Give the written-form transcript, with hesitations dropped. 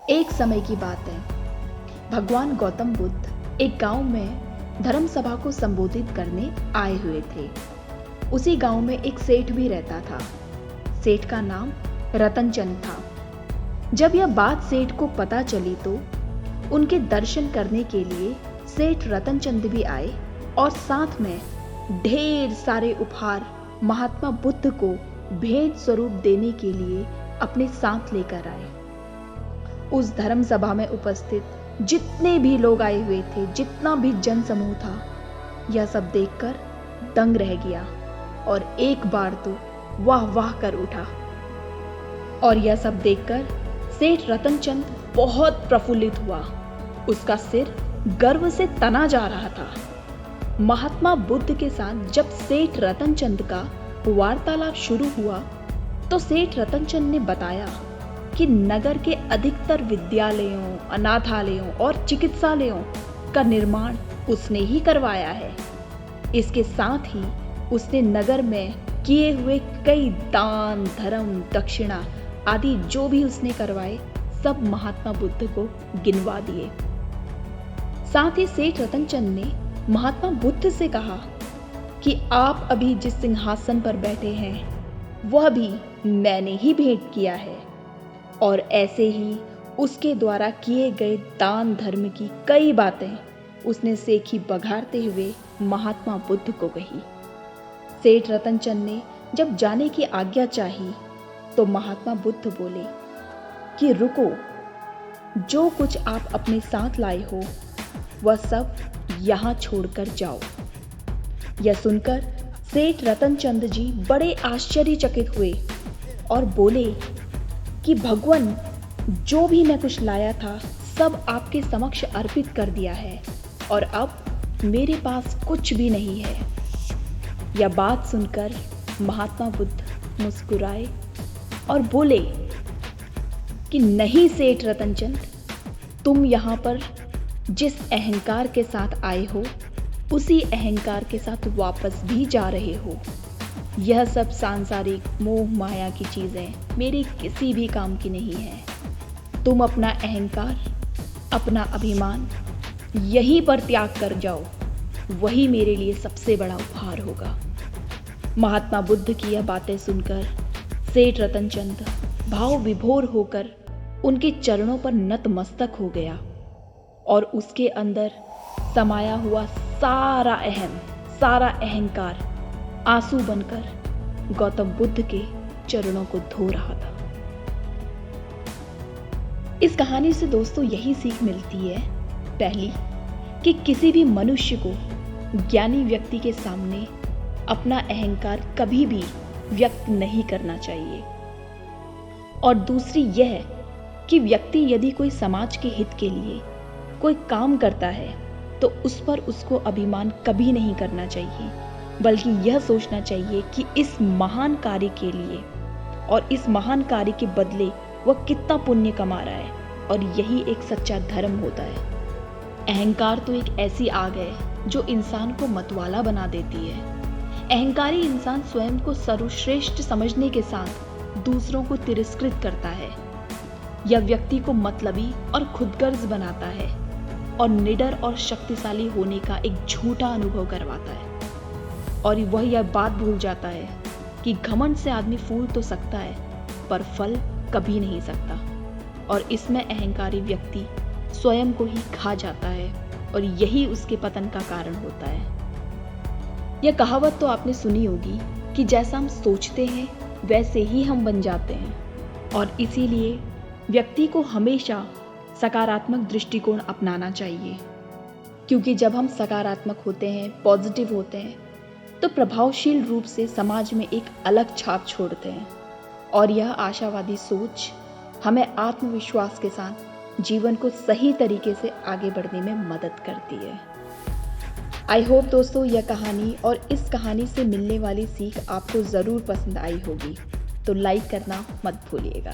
एक समय की बात है। भगवान गौतम बुद्ध एक गांव में धर्म सभा को संबोधित करने आए हुए थे। उसी गांव में एक सेठ भी रहता था। सेठ का नाम रतनचंद था। जब यह बात सेठ को पता चली तो उनके दर्शन करने के लिए सेठ रतनचंद भी आए और साथ में ढेर सारे उपहार महात्मा बुद्ध को भेंट स्वरूप देने के लिए अपने साथ लेकर आए। उस धर्म सभा में उपस्थित जितने भी लोग आए हुए थे, जितना भी जन समूह था, यह सब देखकर दंग रह गया और एक बार तो वाह वाह कर उठा। और यह सब देखकर सेठ रतनचंद बहुत प्रफुल्लित हुआ। उसका सिर गर्व से तना जा रहा था। महात्मा बुद्ध के साथ जब सेठ रतनचंद का वार्तालाप शुरू हुआ तो सेठ रतनचंद ने बताया कि नगर के अधिकतर विद्यालयों, अनाथालयों और चिकित्सालयों का निर्माण उसने ही करवाया है। इसके साथ ही उसने नगर में किए हुए कई दान, धर्म, दक्षिणा आदि जो भी उसने करवाए सब महात्मा बुद्ध को गिनवा दिए। साथ ही सेठ रतनचंद ने महात्मा बुद्ध से कहा कि आप अभी जिस सिंहासन पर बैठे हैं वह भी मैंने ही भेंट किया है। और ऐसे ही उसके द्वारा किए गए दान धर्म की कई बातें उसने सेखी बघारते हुए महात्मा बुद्ध को कही। सेठ रतनचंद ने जब जाने की आज्ञा चाही तो महात्मा बुद्ध बोले कि रुको, जो कुछ आप अपने साथ लाए हो वह सब यहाँ छोड़कर जाओ। यह सुनकर सेठ रतनचंद जी बड़े आश्चर्यचकित हुए और बोले कि भगवान, जो भी मैं कुछ लाया था सब आपके समक्ष अर्पित कर दिया है और अब मेरे पास कुछ भी नहीं है। यह बात सुनकर महात्मा बुद्ध मुस्कुराए और बोले कि नहीं सेठ रतनचंद, तुम यहाँ पर जिस अहंकार के साथ आए हो उसी अहंकार के साथ वापस भी जा रहे हो। यह सब सांसारिक मोह माया की चीजें मेरे किसी भी काम की नहीं है। तुम अपना अहंकार, अपना अभिमान यहीं पर त्याग कर जाओ, वही मेरे लिए सबसे बड़ा उपहार होगा। महात्मा बुद्ध की यह बातें सुनकर सेठ रतनचंद भाव विभोर होकर उनके चरणों पर नतमस्तक हो गया और उसके अंदर समाया हुआ सारा अहंकार आंसू बनकर गौतम बुद्ध के चरणों को धो रहा था। इस कहानी से दोस्तों यही सीख मिलती है, पहली कि किसी भी मनुष्य को ज्ञानी व्यक्ति के सामने अपना अहंकार कभी भी व्यक्त नहीं करना चाहिए। और दूसरी यह कि व्यक्ति यदि कोई समाज के हित के लिए कोई काम करता है तो उस पर उसको अभिमान कभी नहीं करना चाहिए, बल्कि यह सोचना चाहिए कि इस महान कार्य के लिए और इस महान कार्य के बदले वह कितना पुण्य कमा रहा है, और यही एक सच्चा धर्म होता है। अहंकार तो एक ऐसी आग है जो इंसान को मतवाला बना देती है। अहंकारी इंसान स्वयं को सर्वश्रेष्ठ समझने के साथ दूसरों को तिरस्कृत करता है। यह व्यक्ति को मतलबी और खुदगर्ज बनाता है और निडर और शक्तिशाली होने का एक झूठा अनुभव करवाता है। और वह यह बात भूल जाता है कि घमंड से आदमी फूल तो सकता है पर फल कभी नहीं सकता। और इसमें अहंकारी व्यक्ति स्वयं को ही खा जाता है और यही उसके पतन का कारण होता है। यह कहावत तो आपने सुनी होगी कि जैसा हम सोचते हैं वैसे ही हम बन जाते हैं। और इसीलिए व्यक्ति को हमेशा सकारात्मक दृष्टिकोण अपनाना चाहिए, क्योंकि जब हम सकारात्मक होते हैं, पॉजिटिव होते हैं, तो प्रभावशील रूप से समाज में एक अलग छाप छोड़ते हैं। और यह आशावादी सोच हमें आत्मविश्वास के साथ जीवन को सही तरीके से आगे बढ़ने में मदद करती है। आई होप दोस्तों यह कहानी और इस कहानी से मिलने वाली सीख आपको ज़रूर पसंद आई होगी, तो लाइक करना मत भूलिएगा।